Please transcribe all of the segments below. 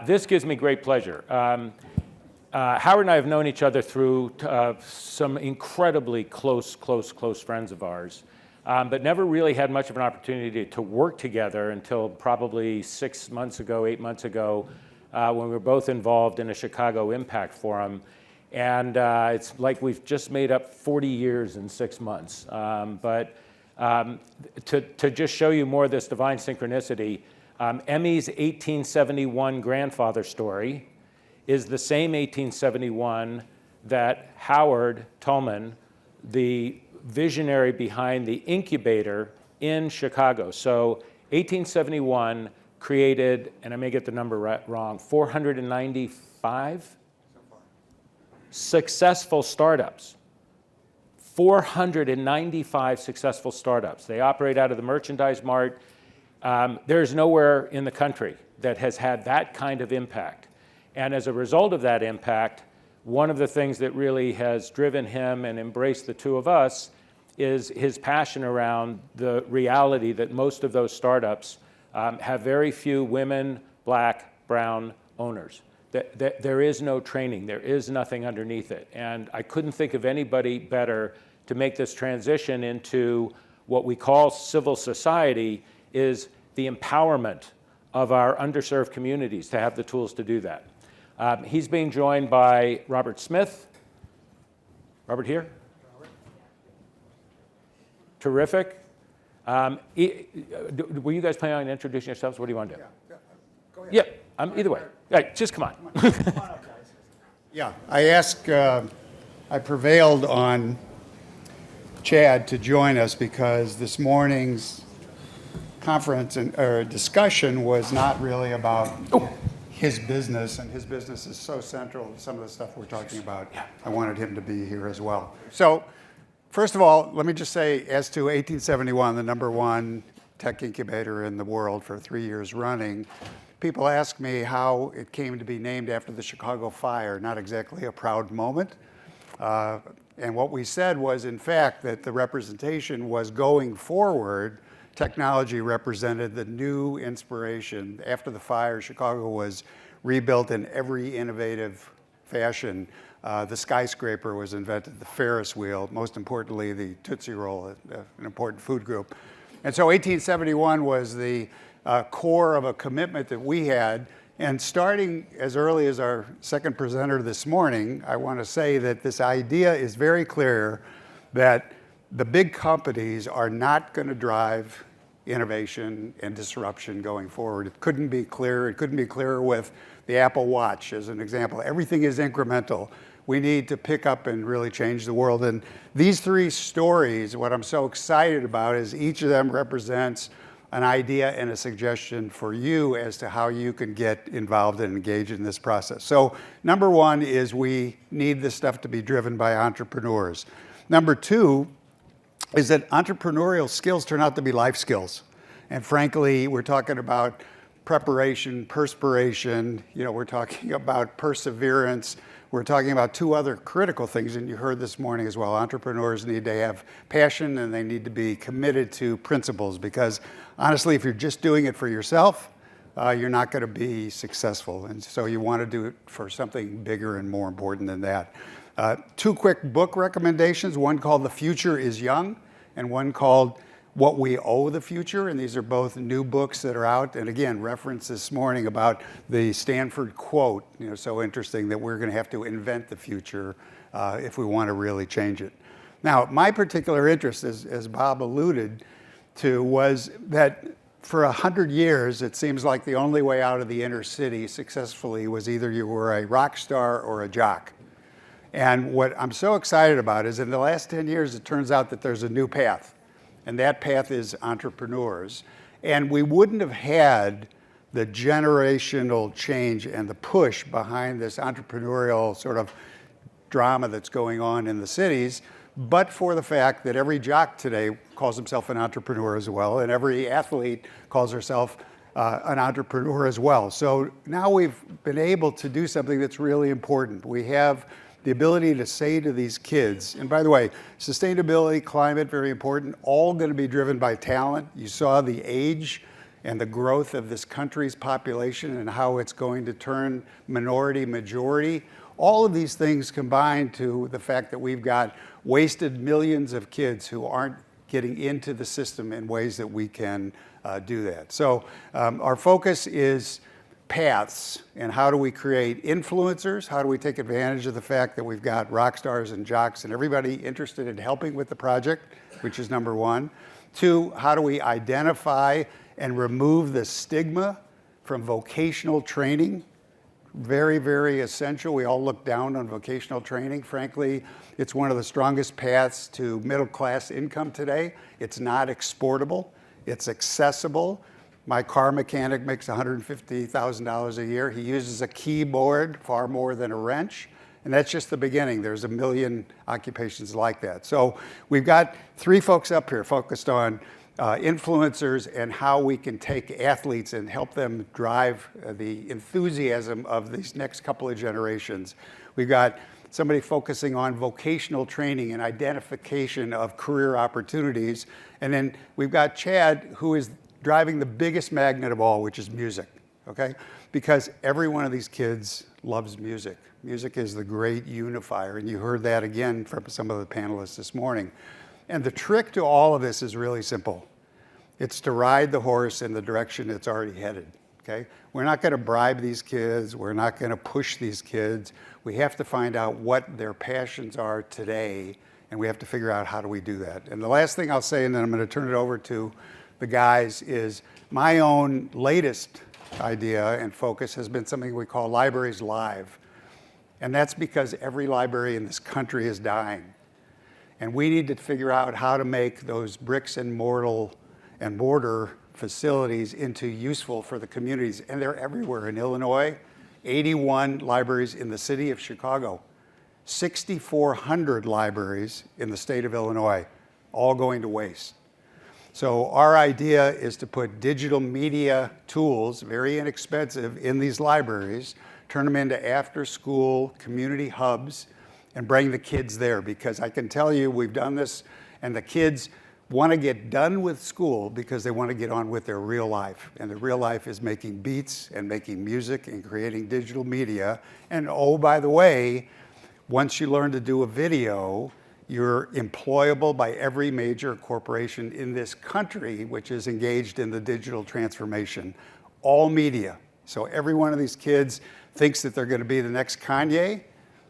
This gives me great pleasure. Howard and I have known each other through some incredibly close friends of ours, but never really had much of an opportunity to work together until probably 8 months ago, when we were both involved in a Chicago Impact Forum. And it's like we've just made up 40 years in 6 months. To just show you more of this divine synchronicity, Emmy's 1871 grandfather story is the same 1871 that Howard Tullman, the visionary behind the incubator in Chicago. So 1871 created, and I may get the number wrong, 495 successful startups. 495 successful startups. They operate out of the Merchandise Mart. There's nowhere in the country that has had that kind of impact. And as a result of that impact, one of the things that really has driven him and embraced the two of us is his passion around the reality that most of those startups have very few women, black, brown owners. There is no training, there is nothing underneath it. And I couldn't think of anybody better to make this transition into what we call civil society, is the empowerment of our underserved communities to have the tools to do that. He's being joined by Robert Smith. Robert here? Robert. Terrific. Were you guys planning on introducing yourselves? What do you want to do? Yeah. Go ahead. Yeah, either way. Right, just come on. Come on up, guys. Yeah, I prevailed on Chad to join us because this morning's conference or discussion was not really about his business, and his business is so central to some of the stuff we're talking about. I wanted him to be here as well. So, first of all, let me just say, as to 1871, the #1 tech incubator in the world for 3 years running, people ask me how it came to be named after the Chicago fire. Not exactly a proud moment. And what we said was, in fact, that the representation was going forward. Technology represented the new inspiration. After the fire, Chicago was rebuilt in every innovative fashion. The skyscraper was invented, the Ferris wheel, most importantly, the Tootsie Roll, an important food group. And so 1871 was the core of a commitment that we had. And starting as early as our second presenter this morning, I want to say that this idea is very clear that the big companies are not going to drive innovation and disruption going forward. It couldn't be clearer. It couldn't be clearer with the Apple Watch as an example. Everything is incremental. We need to pick up and really change the world. And these three stories, what I'm so excited about is each of them represents an idea and a suggestion for you as to how you can get involved and engaged in this process. So #1 is we need this stuff to be driven by entrepreneurs. #2 is that entrepreneurial skills turn out to be life skills. And frankly, we're talking about preparation, perspiration, we're talking about perseverance. We're talking about two other critical things, and you heard this morning as well. Entrepreneurs need to have passion, and they need to be committed to principles, because honestly, if you're just doing it for yourself, you're not going to be successful. And so you want to do it for something bigger and more important than that. Two quick book recommendations, one called The Future is Young, and one called What We Owe the Future. And these are both new books that are out. And again, reference this morning about the Stanford quote, so interesting that we're going to have to invent the future if we want to really change it. Now, my particular interest, as Bob alluded to, was that for 100 years, it seems like the only way out of the inner city successfully was either you were a rock star or a jock. And what I'm so excited about is in the last 10 years, it turns out that there's a new path. And that path is entrepreneurs. And we wouldn't have had the generational change and the push behind this entrepreneurial sort of drama that's going on in the cities, but for the fact that every jock today calls himself an entrepreneur as well, and every athlete calls herself an entrepreneur as well. So now we've been able to do something that's really important. We have the ability to say to these kids, and by the way, sustainability, climate, very important, all going to be driven by talent. You saw the age and the growth of this country's population and how it's going to turn minority majority. All of these things combine to the fact that we've got wasted millions of kids who aren't getting into the system in ways that we can do that. So our focus is paths, and how do we create influencers? How do we take advantage of the fact that we've got rock stars and jocks and everybody interested in helping with the project, which is number one. Two, how do we identify and remove the stigma from vocational training? Very, very essential. We all look down on vocational training. Frankly, it's one of the strongest paths to middle-class income today. It's not exportable. It's accessible. My car mechanic makes $150,000 a year. He uses a keyboard far more than a wrench. And that's just the beginning. There's a million occupations like that. So we've got three folks up here focused on influencers and how we can take athletes and help them drive the enthusiasm of these next couple of generations. We've got somebody focusing on vocational training and identification of career opportunities. And then we've got Chad, who is driving the biggest magnet of all, which is music, okay? Because every one of these kids loves music. Music is the great unifier, and you heard that again from some of the panelists this morning. And the trick to all of this is really simple. It's to ride the horse in the direction it's already headed, okay? We're not gonna bribe these kids. We're not gonna push these kids. We have to find out what their passions are today, and we have to figure out how do we do that. And the last thing I'll say, and then I'm gonna turn it over to the guys, is my own latest idea and focus has been something we call Libraries Live. And that's because every library in this country is dying. And we need to figure out how to make those bricks and mortar facilities into useful for the communities. And they're everywhere in Illinois, 81 libraries in the city of Chicago, 6,400 libraries in the state of Illinois, all going to waste. So our idea is to put digital media tools, very inexpensive, in these libraries, turn them into after-school community hubs, and bring the kids there. Because I can tell you, we've done this, and the kids want to get done with school because they want to get on with their real life. And their real life is making beats and making music and creating digital media. And oh, by the way, once you learn to do a video, you're employable by every major corporation in this country which is engaged in the digital transformation. All media. So every one of these kids thinks that they're going to be the next Kanye.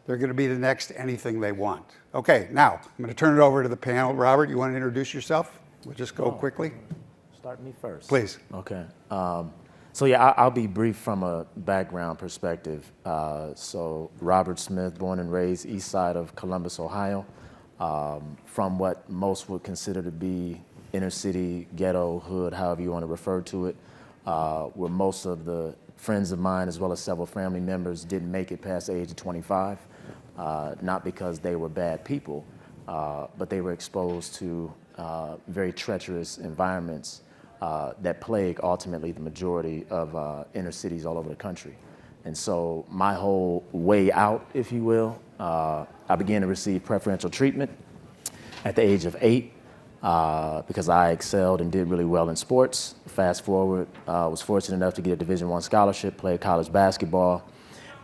They're going to be the next anything they want. Okay, now I'm going to turn it over to the panel. Robert, you want to introduce yourself? We'll just go quickly. Start me first. Please. Okay. So yeah, I'll be brief from a background perspective. So Robert Smith, born and raised east side of Columbus, Ohio. From what most would consider to be inner city, ghetto, hood, however you want to refer to it, where most of the friends of mine, as well as several family members, didn't make it past the age of 25, not because they were bad people, but they were exposed to very treacherous environments that plague ultimately the majority of inner cities all over the country. And so my whole way out, if you will, I began to receive preferential treatment at the age of 8 because I excelled and did really well in sports. Fast forward, was fortunate enough to get a Division I scholarship, played college basketball,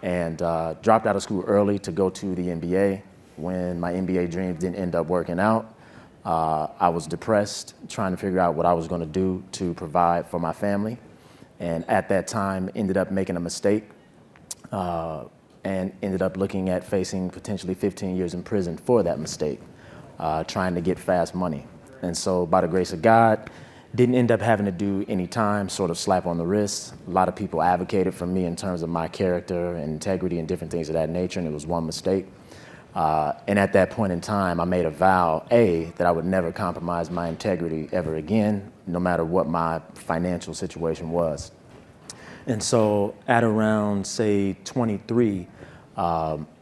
and dropped out of school early to go to the NBA. When my NBA dreams didn't end up working out, I was depressed, trying to figure out what I was going to do to provide for my family. And at that time, ended up making a mistake and ended up looking at facing potentially 15 years in prison for that mistake, trying to get fast money. And so by the grace of God, didn't end up having to do any time, sort of slap on the wrist. A lot of people advocated for me in terms of my character and integrity and different things of that nature, and it was one mistake. And at that point in time, I made a vow, that I would never compromise my integrity ever again, no matter what my financial situation was. And so at around, say, 23,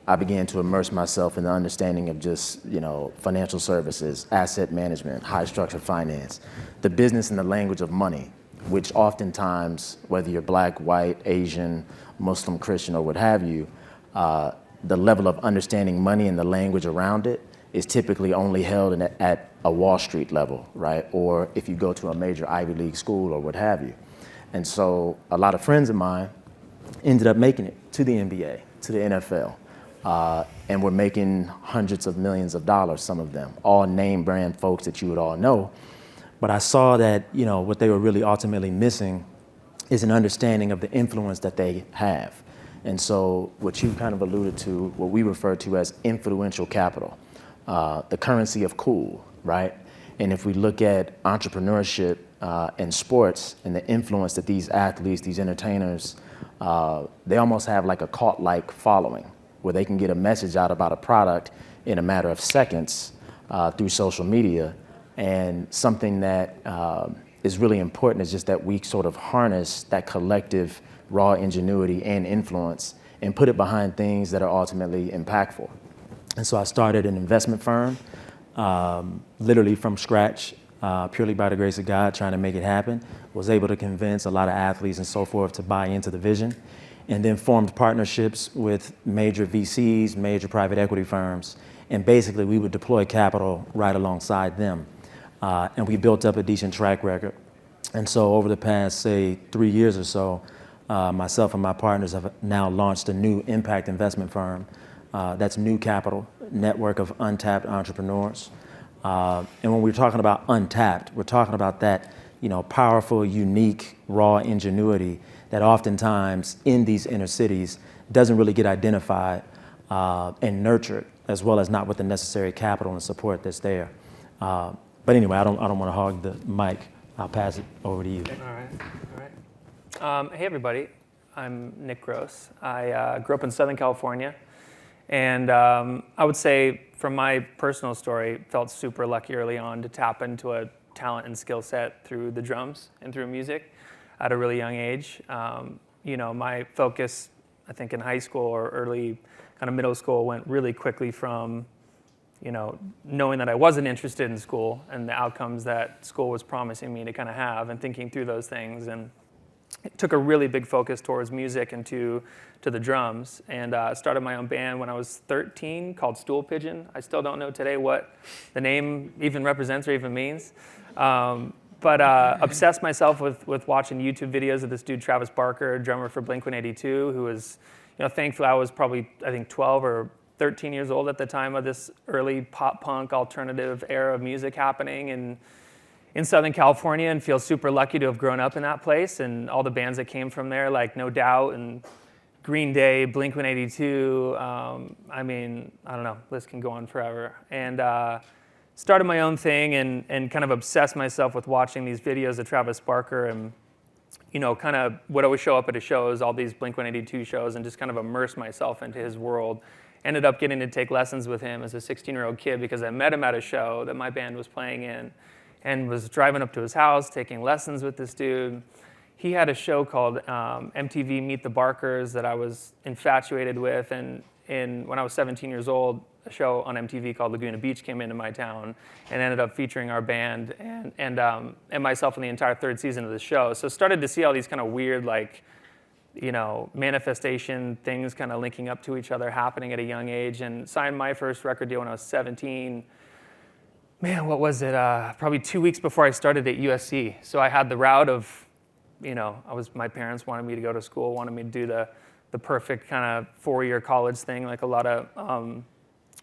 I began to immerse myself in the understanding of just, financial services, asset management, high structure finance, the business and the language of money, which oftentimes, whether you're black, white, Asian, Muslim, Christian, or what have you, the level of understanding money and the language around it is typically only held at a Wall Street level, right? Or if you go to a major Ivy League school or what have you. And so a lot of friends of mine ended up making it to the NBA, to the NFL. And were making hundreds of millions of dollars, some of them, all name brand folks that you would all know. But I saw that, what they were really ultimately missing is an understanding of the influence that they have. And so what you kind of alluded to, what we refer to as influential capital, the currency of cool, right? And if we look at entrepreneurship and sports and the influence that these athletes, these entertainers, they almost have like a cult-like following, where they can get a message out about a product in a matter of seconds through social media. And something that is really important is just that we sort of harness that collective raw ingenuity and influence and put it behind things that are ultimately impactful. And so I started an investment firm, literally from scratch, purely by the grace of God, trying to make it happen. Was able to convince a lot of athletes and so forth to buy into the vision, and then formed partnerships with major VCs, major private equity firms. And basically we would deploy capital right alongside them. And we built up a decent track record. And so over the past, say, 3 years or so, myself and my partners have now launched a new impact investment firm. That's New Capital, network of untapped entrepreneurs. And when we're talking about untapped, we're talking about that, powerful, unique, raw ingenuity that oftentimes in these inner cities doesn't really get identified and nurtured, as well as not with the necessary capital and support that's there. But anyway, I don't want to hog the mic. I'll pass it over to you. All right. Hey, everybody. I'm Nick Gross. I grew up in Southern California, and I would say, from my personal story, felt super lucky early on to tap into a talent and skill set through the drums and through music at a really young age. My focus, I think, in high school or early kind of middle school went really quickly from, knowing that I wasn't interested in school and the outcomes that school was promising me to kind of have, and thinking through those things. And it took a really big focus towards music and to the drums. And started my own band when I was 13 called Stool Pigeon. I still don't know today what the name even represents or even means. But obsessed myself with watching YouTube videos of this dude, Travis Barker, drummer for Blink-182, who was, thankfully I was probably, I think, 12 or 13 years old at the time of this early pop punk alternative era of music happening in Southern California, and feel super lucky to have grown up in that place and all the bands that came from there, like No Doubt and Green Day, Blink-182. I don't know, list can go on forever. And started my own thing and kind of obsessed myself with watching these videos of Travis Barker, and kind of would always show up at his shows, all these Blink-182 shows, and just kind of immerse myself into his world. Ended up getting to take lessons with him as a 16-year-old kid because I met him at a show that my band was playing in, and was driving up to his house, taking lessons with this dude. He had a show called MTV Meet the Barkers that I was infatuated with, and when I was 17 years old, a show on MTV called Laguna Beach came into my town and ended up featuring our band and myself in the entire third season of the show. So started to see all these kind of weird, manifestation things kind of linking up to each other happening at a young age, and signed my first record deal when I was 17. Man, what was it? Probably 2 weeks before I started at USC. So I had the route of, my parents wanted me to go to school, wanted me to do the perfect kind of 4-year college thing, like a lot of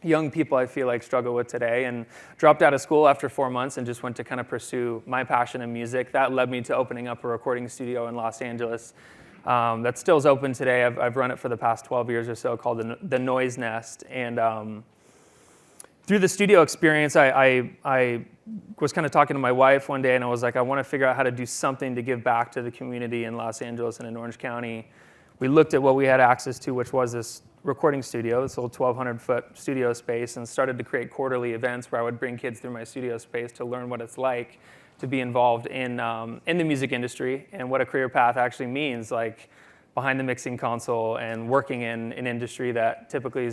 young people I feel like struggle with today, and dropped out of school after 4 months and just went to kind of pursue my passion in music. That led me to opening up a recording studio in Los Angeles that still is open today. I've run it for the past 12 years or so, called the Noise Nest. And through the studio experience, I was kind of talking to my wife one day, and I was like, I want to figure out how to do something to give back to the community in Los Angeles and in Orange County. We looked at what we had access to, which was this recording studio, this little 1,200-foot studio space, and started to create quarterly events where I would bring kids through my studio space to learn what it's like to be involved in the music industry and what a career path actually means, like behind the mixing console and working in an industry that typically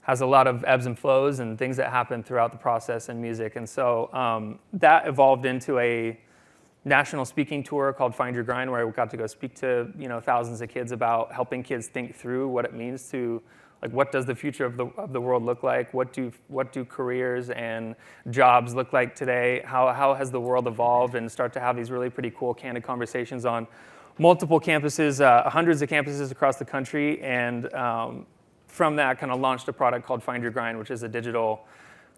has a lot of ebbs and flows and things that happen throughout the process in music. And so that evolved into a national speaking tour called Find Your Grind, where I got to go speak to thousands of kids about helping kids think through what it means to Like, what does the future of the world look like? What do careers and jobs look like today? How has the world evolved? And start to have these really pretty cool, candid conversations on multiple campuses, hundreds of campuses across the country. And from that, kind of launched a product called Find Your Grind, which is a digital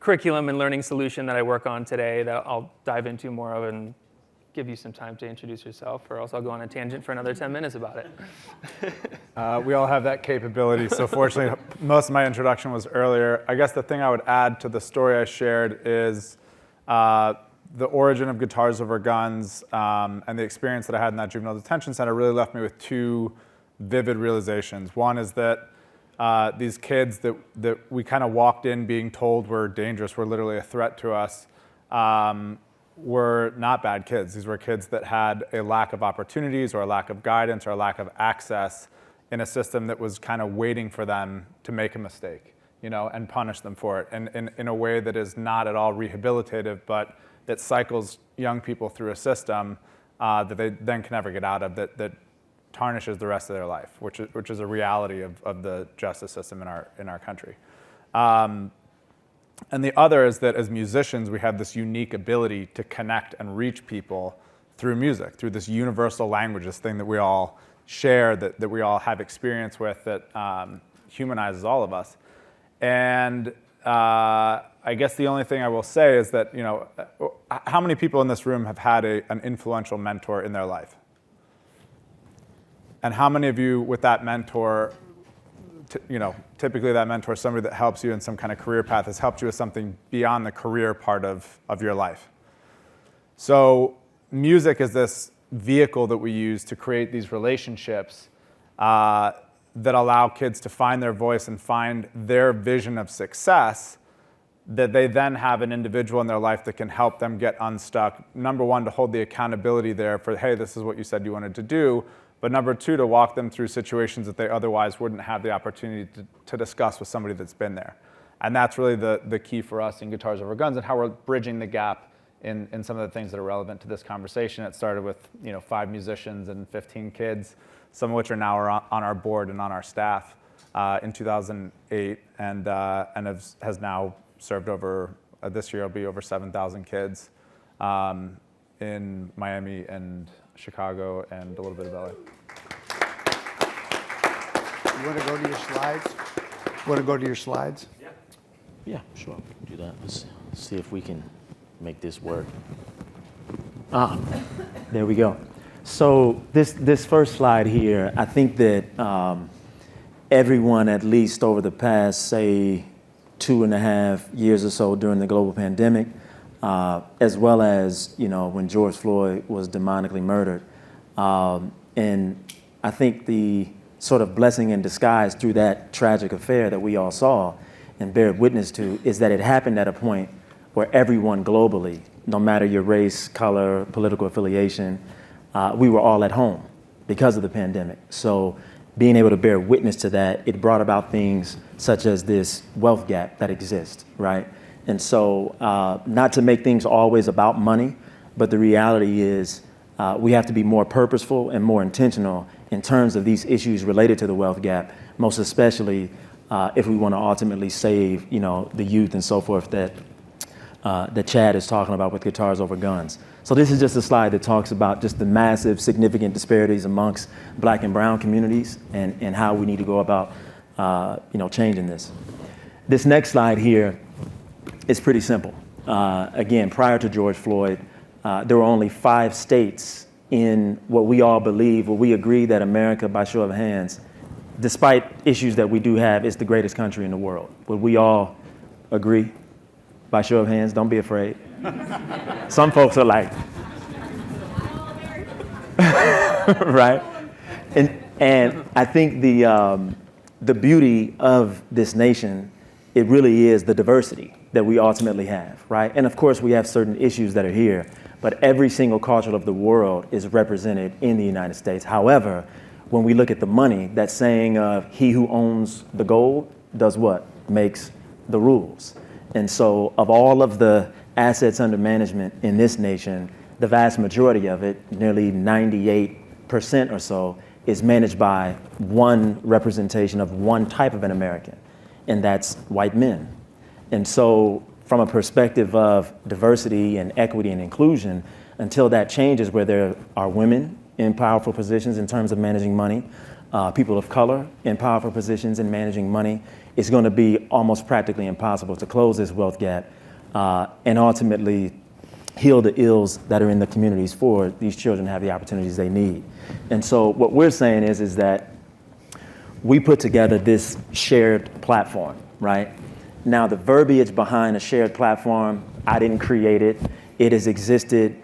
curriculum and learning solution that I work on today that I'll dive into more of and give you some time to introduce yourself, or else I'll go on a tangent for another 10 minutes about it. We all have that capability, so fortunately, most of my introduction was earlier. I guess the thing I would add to the story I shared is the origin of Guitars Over Guns and the experience that I had in that juvenile detention center really left me with two vivid realizations. One is that these kids that we kind of walked in being told were dangerous, were literally a threat to us, were not bad kids. These were kids that had a lack of opportunities or a lack of guidance or a lack of access in a system that was kind of waiting for them to make a mistake, and punish them for it. And in a way that is not at all rehabilitative, but that cycles young people through a system that they then can never get out of, that tarnishes the rest of their life, which is a reality of the justice system in our country. And the other is that as musicians, we have this unique ability to connect and reach people through music, through this universal language, this thing that we all share, that we all have experience with, that humanizes all of us. And I guess the only thing I will say is that, how many people in this room have had an influential mentor in their life? And how many of you with that mentor, typically that mentor is somebody that helps you in some kind of career path, has helped you with something beyond the career part of your life. So music is this vehicle that we use to create these relationships that allow kids to find their voice and find their vision of success, that they then have an individual in their life that can help them get unstuck. Number one, to hold the accountability there for, hey, this is what you said you wanted to do. But number two, to walk them through situations that they otherwise wouldn't have the opportunity to discuss with somebody that's been there. And that's really the key for us in Guitars Over Guns and how we're bridging the gap in some of the things that are relevant to this conversation. It started with 5 musicians and 15 kids, some of which are now on our board and on our staff in 2008, and has now served over, this year it'll be over 7,000 kids in Miami and Chicago and a little bit of LA. You want to go to your slides? Want to go to your slides? Yeah, sure, do that. Let's see if we can make this work. There we go. So this first slide here, I think that everyone, at least over the past, say, 2.5 years or so during the global pandemic, as well as when George Floyd was demonically murdered, and I think the sort of blessing in disguise through that tragic affair that we all saw and bear witness to is that it happened at a point where everyone globally, no matter your race, color, political affiliation, we were all at home because of the pandemic. So being able to bear witness to that, it brought about things such as this wealth gap that exists, right? And so not to make things always about money, but the reality is we have to be more purposeful and more intentional in terms of these issues related to the wealth gap, most especially if we want to ultimately save, the youth and so forth that Chad is talking about with Guitars Over Guns. So this is just a slide that talks about just the massive, significant disparities amongst Black and brown communities and how we need to go about, changing this. This next slide here is pretty simple. Again, prior to George Floyd, there were only 5 states in what we all believe, what we agree that America, by show of hands, despite issues that we do have, is the greatest country in the world. Would we all agree? By show of hands, don't be afraid. Some folks are like, right? And I think the beauty of this nation, it really is the diversity that we ultimately have, right? And of course, we have certain issues that are here, but every single culture of the world is represented in the United States. However, when we look at the money, that saying of he who owns the gold does what? Makes the rules. And so of all of the assets under management in this nation, the vast majority of it, nearly 98% or so, is managed by one representation of one type of an American, and that's white men. And so from a perspective of diversity and equity and inclusion, until that changes where there are women in powerful positions in terms of managing money, people of color in powerful positions in managing money, it's going to be almost practically impossible to close this wealth gap and ultimately heal the ills that are in the communities for these children to have the opportunities they need. And so what we're saying is that we put together this shared platform, right? Now, the verbiage behind a shared platform, I didn't create it. It has existed.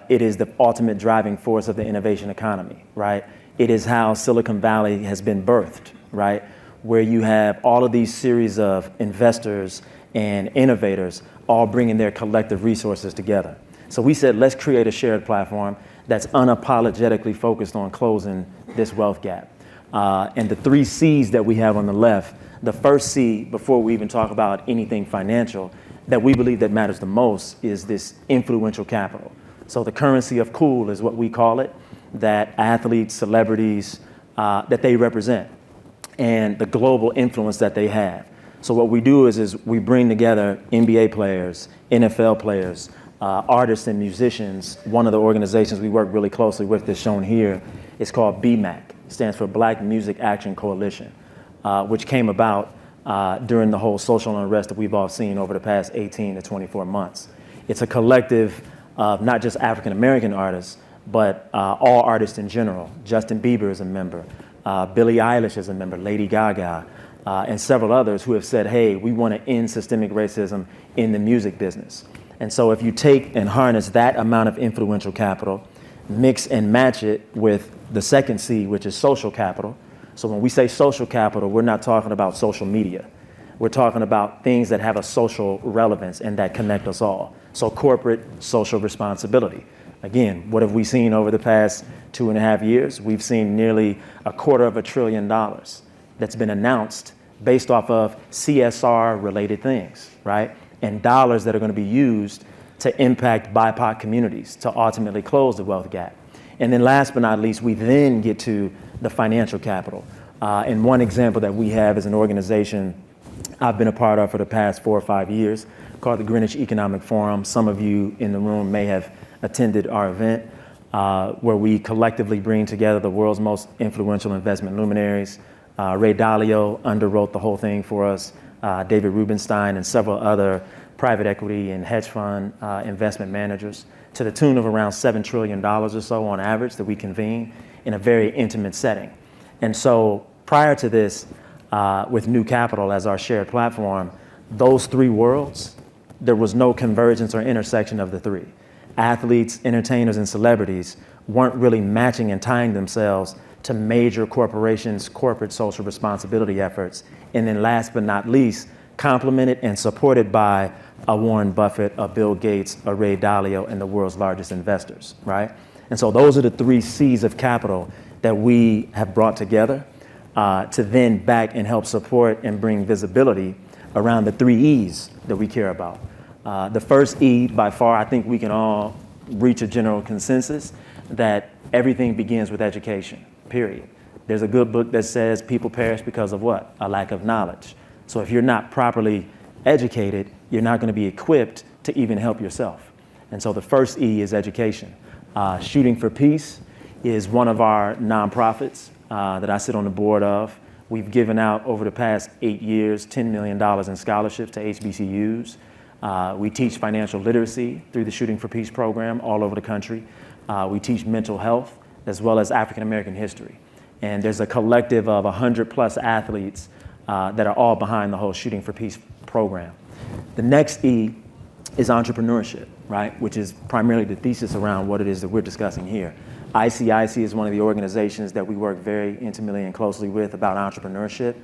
It is the ultimate driving force of the innovation economy, right? It is how Silicon Valley has been birthed, right? Where you have all of these series of investors and innovators all bringing their collective resources together. So we said, let's create a shared platform that's unapologetically focused on closing this wealth gap. And the 3 C's that we have on the left, the first C, before we even talk about anything financial, that we believe that matters the most is this influential capital. So the currency of cool is what we call it, that athletes, celebrities, that they represent, and the global influence that they have. So what we do is we bring together NBA players, NFL players, artists and musicians. One of the organizations we work really closely with that's shown here is called BMAC. It stands for Black Music Action Coalition, which came about during the whole social unrest that we've all seen over the past 18 to 24 months. It's a collective of not just African-American artists, but all artists in general. Justin Bieber is a member. Billie Eilish is a member, Lady Gaga, and several others who have said, hey, we want to end systemic racism in the music business. And so if you take and harness that amount of influential capital, mix and match it with the second C, which is social capital. So when we say social capital, we're not talking about social media. We're talking about things that have a social relevance and that connect us all. So corporate social responsibility. Again, what have we seen over the past 2.5 years? We've seen nearly $250 billion that's been announced based off of CSR-related things, right? And dollars that are going to be used to impact BIPOC communities to ultimately close the wealth gap. And then last but not least, we then get to the financial capital. And one example that we have is an organization I've been a part of for the past 4 or 5 years called the Greenwich Economic Forum. Some of you in the room may have attended our event where we collectively bring together the world's most influential investment luminaries. Ray Dalio underwrote the whole thing for us, David Rubenstein, and several other private equity and hedge fund investment managers, to the tune of around $7 trillion or so on average that we convene in a very intimate setting. And so prior to this, with New Capital as our shared platform, those 3 worlds, there was no convergence or intersection of the 3. Athletes, entertainers, and celebrities weren't really matching and tying themselves to major corporations' corporate social responsibility efforts. And then last but not least, complemented and supported by a Warren Buffett, a Bill Gates, a Ray Dalio, and the world's largest investors, right? And so those are the 3 C's of capital that we have brought together to then back and help support and bring visibility around the 3 E's that we care about. The first E, by far, I think we can all reach a general consensus that everything begins with education, period. There's a good book that says people perish because of what? A lack of knowledge. So if you're not properly educated, you're not going to be equipped to even help yourself. And so the first E is education. Shooting for Peace is one of our nonprofits that I sit on the board of. We've given out over the past 8 years $10 million in scholarships to HBCUs. We teach financial literacy through the Shooting for Peace program all over the country. We teach mental health as well as African American history. And there's a collective of 100+ athletes that are all behind the whole Shooting for Peace program. The next E is entrepreneurship, right? Which is primarily the thesis around what it is that we're discussing here. ICIC is one of the organizations that we work very intimately and closely with about entrepreneurship.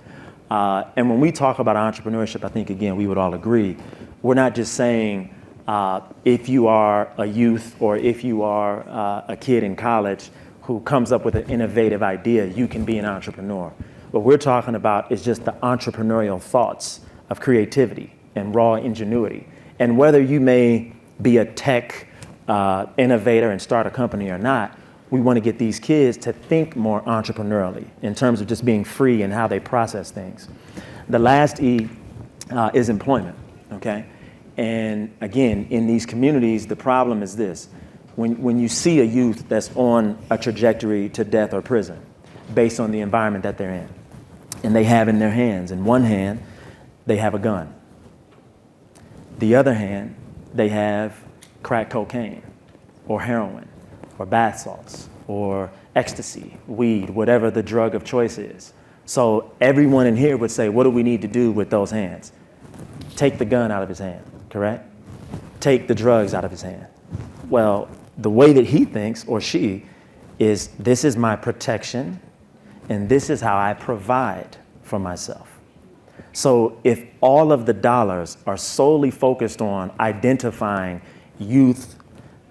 And when we talk about entrepreneurship, I think, again, we would all agree, we're not just saying if you are a youth or if you are a kid in college who comes up with an innovative idea, you can be an entrepreneur. What we're talking about is just the entrepreneurial thoughts of creativity and raw ingenuity. And whether you may be a tech innovator and start a company or not, we want to get these kids to think more entrepreneurially in terms of just being free and how they process things. The last E is employment, okay? And again, in these communities, the problem is this. When you see a youth that's on a trajectory to death or prison based on the environment that they're in, and they have in their hands, in one hand, they have a gun. The other hand, they have crack cocaine or heroin or bath salts or ecstasy, weed, whatever the drug of choice is. So everyone in here would say, what do we need to do with those hands? Take the gun out of his hand, correct? Take the drugs out of his hand. Well, the way that he thinks, or she, is this is my protection and this is how I provide for myself. So if all of the dollars are solely focused on identifying youth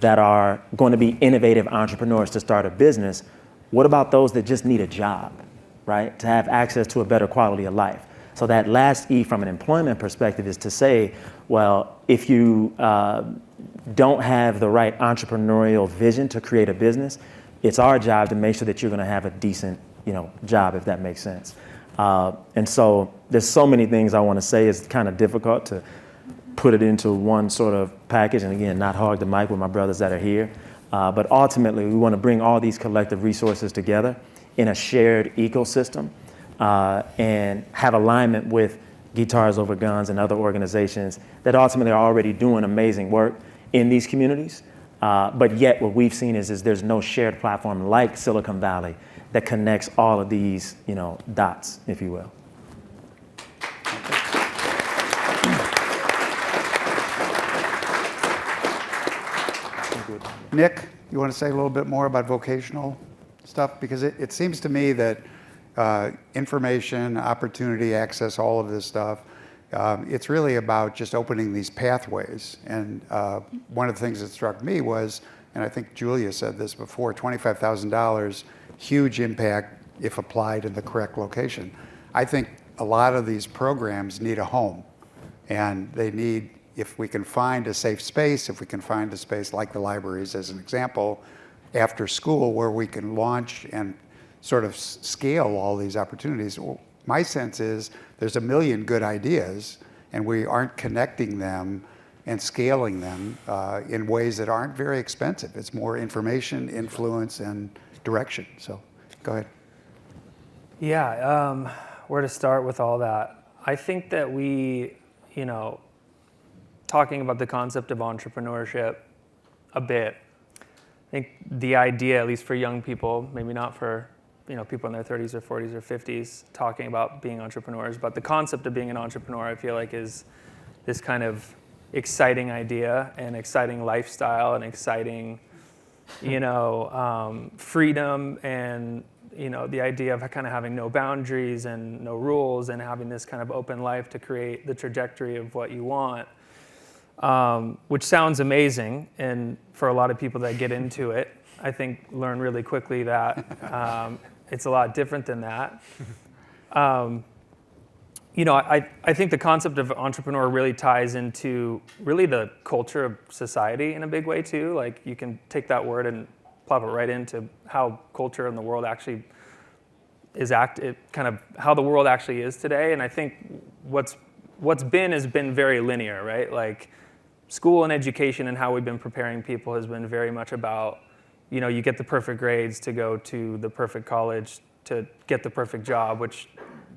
that are going to be innovative entrepreneurs to start a business, what about those that just need a job, right? To have access to a better quality of life. So that last E from an employment perspective is to say, well, if you don't have the right entrepreneurial vision to create a business, it's our job to make sure that you're going to have a decent, job, if that makes sense. And so there's so many things I want to say. It's kind of difficult to put it into one sort of package, and again, not hog the mic with my brothers that are here. But ultimately, we want to bring all these collective resources together in a shared ecosystem and have alignment with Guitars Over Guns and other organizations that ultimately are already doing amazing work in these communities. But yet what we've seen is there's no shared platform like Silicon Valley that connects all of these, dots, if you will. Nick, you want to say a little bit more about vocational stuff? Because it seems to me that information, opportunity, access, all of this stuff, it's really about just opening these pathways. And one of the things that struck me was, and I think Julia said this before, $25,000, huge impact if applied in the correct location. I think a lot of these programs need a home, and they need, if we can find a safe space, if we can find a space like the libraries as an example, after school where we can launch and sort of scale all these opportunities. Well, my sense is there's a million good ideas and we aren't connecting them and scaling them in ways that aren't very expensive. It's more information, influence, and direction. So go ahead. Yeah, where to start with all that? I think that we, talking about the concept of entrepreneurship a bit, I think the idea, at least for young people, maybe not for people in their 30s or 40s or 50s, talking about being entrepreneurs, but the concept of being an entrepreneur, I feel like, is this kind of exciting idea and exciting lifestyle and exciting, freedom and the idea of kind of having no boundaries and no rules and having this kind of open life to create the trajectory of what you want. Which sounds amazing, and for a lot of people that get into it, I think learn really quickly that it's a lot different than that. I think the concept of entrepreneur really ties into really the culture of society in a big way too. Like you can take that word and plop it right into how culture in the world actually is kind of how the world actually is today. And I think what's been has been very linear, right? Like school and education and how we've been preparing people has been very much about, you get the perfect grades to go to the perfect college to get the perfect job, which,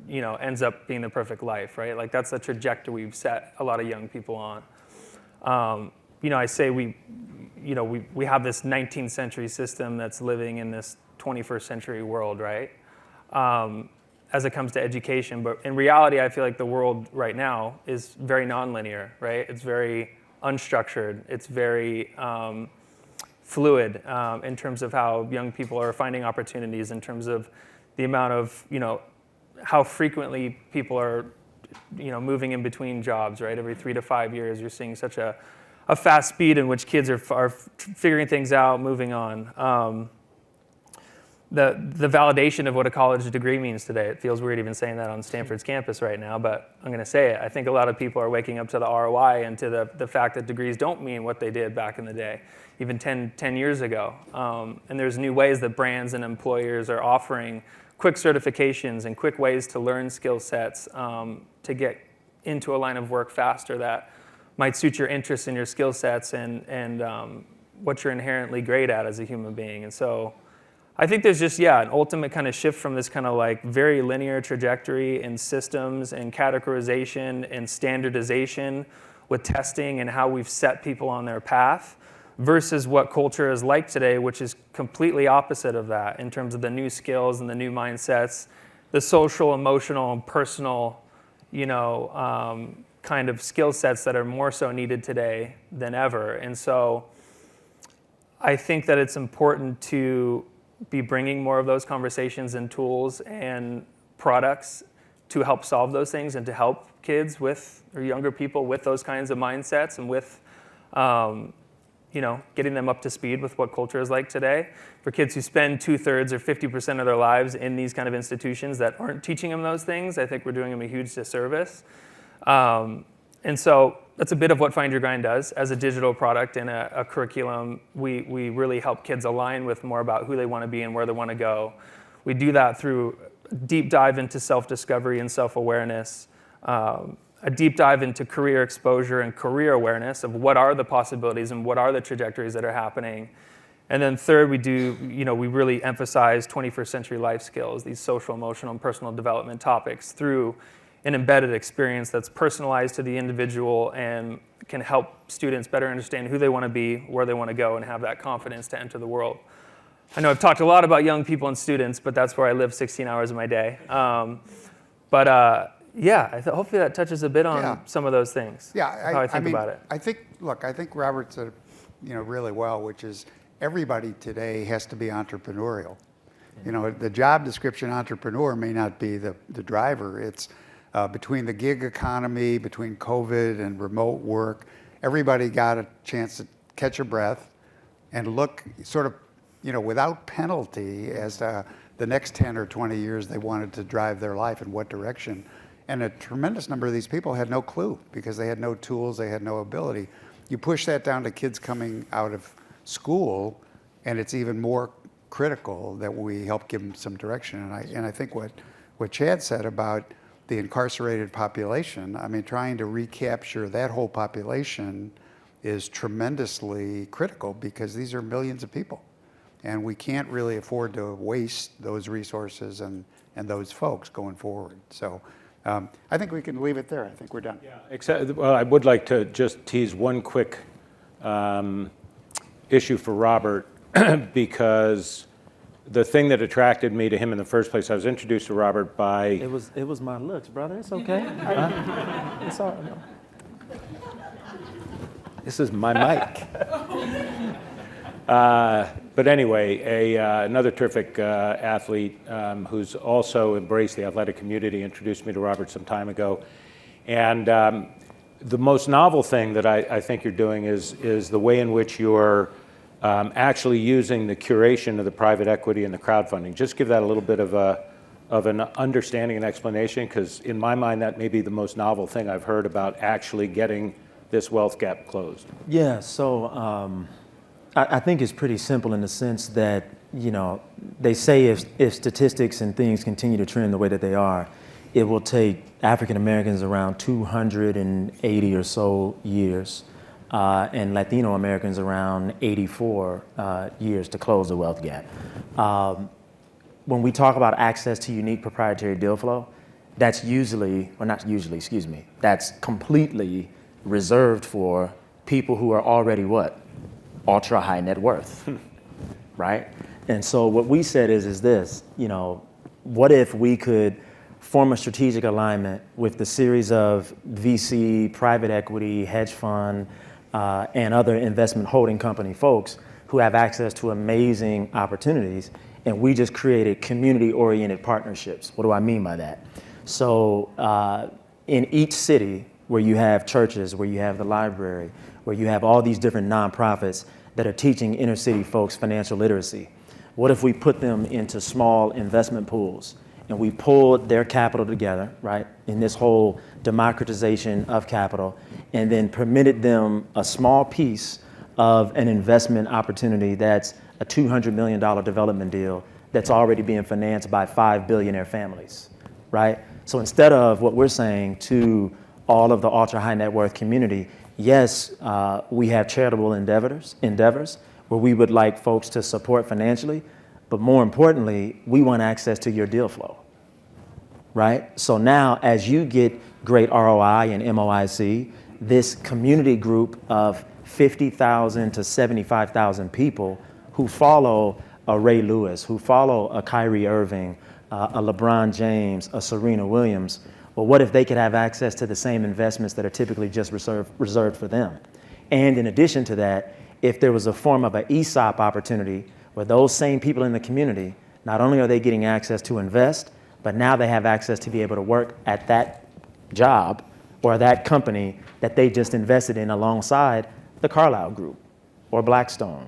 ends up being the perfect life, right? Like that's the trajectory we've set a lot of young people on. I say we have this 19th century system that's living in this 21st century world, right? As it comes to education, but in reality, I feel like the world right now is very nonlinear, right? It's very unstructured. It's very fluid in terms of how young people are finding opportunities, in terms of the amount of, how frequently people are, moving in between jobs, right? Every 3 to 5 years, you're seeing such a fast speed in which kids are figuring things out, moving on. the validation of what a college degree means today. It feels weird even saying that on Stanford's campus right now, but I'm going to say it. I think a lot of people are waking up to the ROI and to the fact that degrees don't mean what they did back in the day, even 10 years ago. And there's new ways that brands and employers are offering quick certifications and quick ways to learn skill sets to get into a line of work faster that might suit your interests and your skill sets and what you're inherently great at as a human being. And so I think there's just, an ultimate kind of shift from this kind of like very linear trajectory in systems and categorization and standardization with testing and how we've set people on their path versus what culture is like today, which is completely opposite of that in terms of the new skills and the new mindsets, the social, emotional, and personal, kind of skill sets that are more so needed today than ever. And so I think that it's important to be bringing more of those conversations and tools and products to help solve those things and to help kids with, or younger people with those kinds of mindsets and with, getting them up to speed with what culture is like today. For kids who spend 2/3 or 50% of their lives in these kind of institutions that aren't teaching them those things, I think we're doing them a huge disservice. And so that's a bit of what Find Your Grind does. As a digital product and a curriculum, we really help kids align with more about who they want to be and where they want to go. We do that through a deep dive into self-discovery and self-awareness, a deep dive into career exposure and career awareness of what are the possibilities and what are the trajectories that are happening. And then third, we really emphasize 21st century life skills, these social, emotional, and personal development topics through an embedded experience that's personalized to the individual and can help students better understand who they want to be, where they want to go, and have that confidence to enter the world. I know I've talked a lot about young people and students, but that's where I live 16 hours of my day. Hopefully that touches a bit on some of those things. Yeah, how I think about it. I think Robert said it, really well, which is everybody today has to be entrepreneurial. The job description entrepreneur may not be the driver. It's between the gig economy, between COVID and remote work, everybody got a chance to catch a breath and look sort of, without penalty as to the next 10 or 20 years they wanted to drive their life in what direction. And a tremendous number of these people had no clue because they had no tools, they had no ability. You push that down to kids coming out of school, and it's even more critical that we help give them some direction. And I think what Chad said about the incarcerated population, trying to recapture that whole population is tremendously critical because these are millions of people. And we can't really afford to waste those resources and those folks going forward. So I think we can leave it there. I think we're done. Yeah, I would like to just tease one quick issue for Robert because the thing that attracted me to him in the first place, I was introduced to Robert by... It was my looks, brother. It's okay. It's all right. This is my mic. But anyway, another terrific athlete who's also embraced the athletic community introduced me to Robert some time ago. And the most novel thing that I think you're doing is the way in which you're actually using the curation of the private equity and the crowdfunding. Just give that a little bit of an understanding and explanation, because in my mind that may be the most novel thing I've heard about actually getting this wealth gap closed. Yeah, so I think it's pretty simple in the sense that, they say if statistics and things continue to trend the way that they are, it will take African Americans around 280 or so years, and Latino Americans around 84 years to close the wealth gap. When we talk about access to unique proprietary deal flow, that's that's completely reserved for people who are already what? Ultra high net worth, right? And so what we said is this, what if we could form a strategic alignment with the series of VC, private equity, hedge fund, and other investment holding company folks who have access to amazing opportunities, and we just created community-oriented partnerships. What do I mean by that? So in each city where you have churches, where you have the library, where you have all these different nonprofits that are teaching inner city folks financial literacy, What if we put them into small investment pools and we pulled their capital together, right, in this whole democratization of capital, and then permitted them a small piece of an investment opportunity that's a $200 million development deal that's already being financed by 5 billionaire families, right? So instead of what we're saying to all of the ultra high net worth community, yes, we have charitable endeavors where we would like folks to support financially, but more importantly, we want access to your deal flow, right? So now as you get great ROI and MOIC, this community group of 50,000 to 75,000 people who follow a Ray Lewis, who follow a Kyrie Irving, a LeBron James, a Serena Williams, well, what if they could have access to the same investments that are typically just reserved for them? And in addition to that, if there was a form of an ESOP opportunity where those same people in the community, not only are they getting access to invest, but now they have access to be able to work at that job or that company that they just invested in alongside the Carlyle Group or Blackstone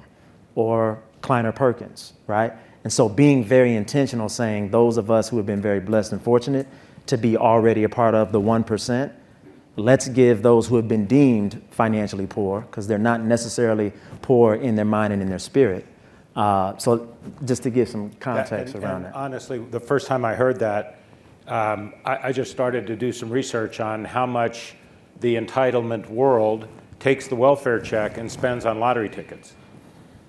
or Kleiner Perkins, right? And so being very intentional, saying those of us who have been very blessed and fortunate to be already a part of the 1%, let's give those who have been deemed financially poor, because they're not necessarily poor in their mind and in their spirit. So just to give some context around that. Honestly, the first time I heard that, I just started to do some research on how much the entitlement world takes the welfare check and spends on lottery tickets.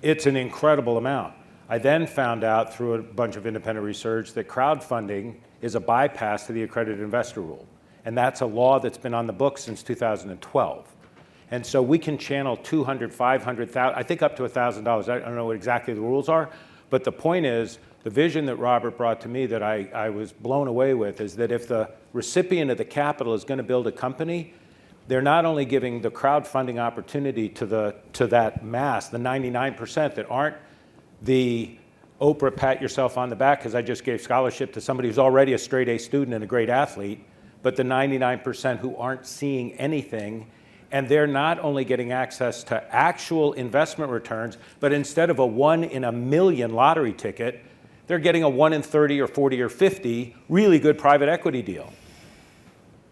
It's an incredible amount. I then found out through a bunch of independent research that crowdfunding is a bypass to the accredited investor rule. And that's a law that's been on the books since 2012. And so we can channel 200, 500,000, I think up to $1,000. I don't know what exactly the rules are, but the point is, the vision that Robert brought to me that I was blown away with is that if the recipient of the capital is going to build a company, they're not only giving the crowdfunding opportunity to that mass, the 99% that aren't the Oprah pat yourself on the back because I just gave scholarship to somebody who's already a straight A student and a great athlete, but the 99% who aren't seeing anything, and they're not only getting access to actual investment returns, but instead of a 1 in a million lottery ticket, they're getting a 1 in 30 or 40 or 50 really good private equity deal.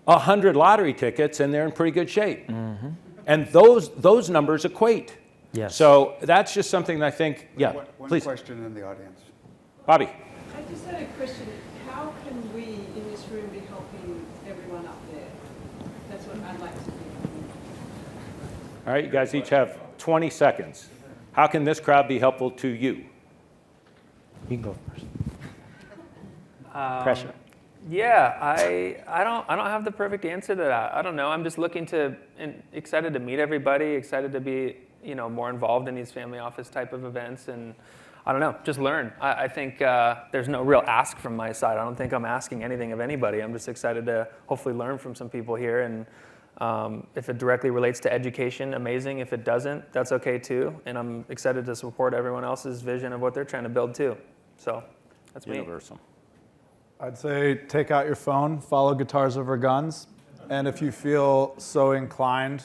100 lottery tickets and they're in pretty good shape. Mm-hmm. And those numbers equate. Yes. So that's just something that I think, yeah, One please. question in the audience. Bobby. I just had a question. How can we in this room be helping everyone up there? That's what I'd like to do. All right, you guys each have 20 seconds. How can this crowd be helpful to you? You can go first. Pressure. Yeah, I don't have the perfect answer to that. I don't know. I'm just looking to and excited to meet everybody, excited to be more involved in these family office type of events, and I don't know, just learn. I think there's no real ask from my side. I don't think I'm asking anything of anybody. I'm just excited to hopefully learn from some people here, and if it directly relates to education, amazing. If it doesn't, that's okay too. And I'm excited to support everyone else's vision of what they're trying to build too. So that's me. Universal. I'd say take out your phone, follow Guitars Over Guns, and if you feel so inclined,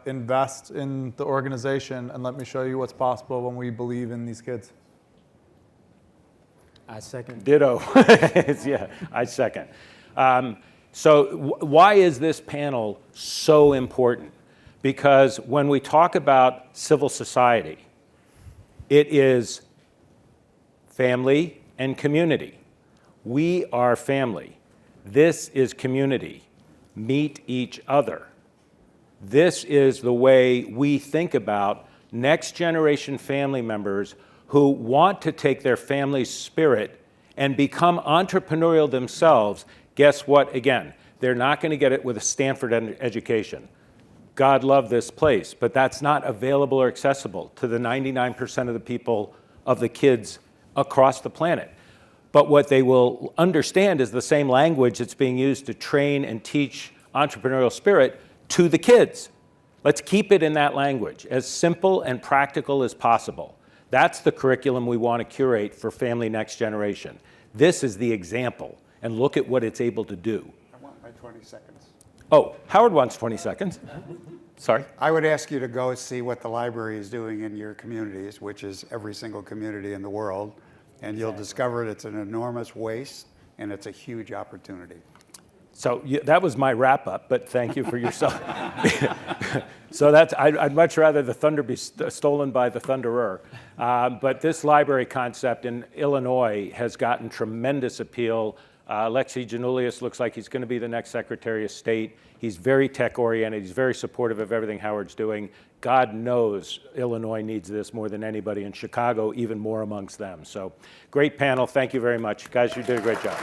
invest in the organization and let me show you what's possible when we believe in these kids. I second. Ditto. Yeah, I second. So why is this panel so important? Because when we talk about civil society, it is family and community. We are family. This is community. Meet each other. This is the way we think about next generation family members who want to take their family's spirit and become entrepreneurial themselves. Guess what? Again, they're not going to get it with a Stanford education. God love this place, but that's not available or accessible to the 99% of the people, of the kids across the planet. But what they will understand is the same language that's being used to train and teach entrepreneurial spirit to the kids. Let's keep it in that language, as simple and practical as possible. That's the curriculum we want to curate for Family Next Generation. This is the example, and look at what it's able to do. I want my 20 seconds. Oh, Howard wants 20 seconds. Sorry? I would ask you to go see what the library is doing in your communities, which is every single community in the world, and you'll discover it's an enormous waste and it's a huge opportunity. So that was my wrap up, but thank you for your So that's, I'd much rather the thunder be stolen by the thunderer. But this library concept in Illinois has gotten tremendous appeal. Alexi Janulius looks like he's going to be the next Secretary of State. He's very tech oriented. He's very supportive of everything Howard's doing. God knows Illinois needs this more than anybody, and Chicago even more amongst them. So great panel. Thank you very much. Guys, you did a great job.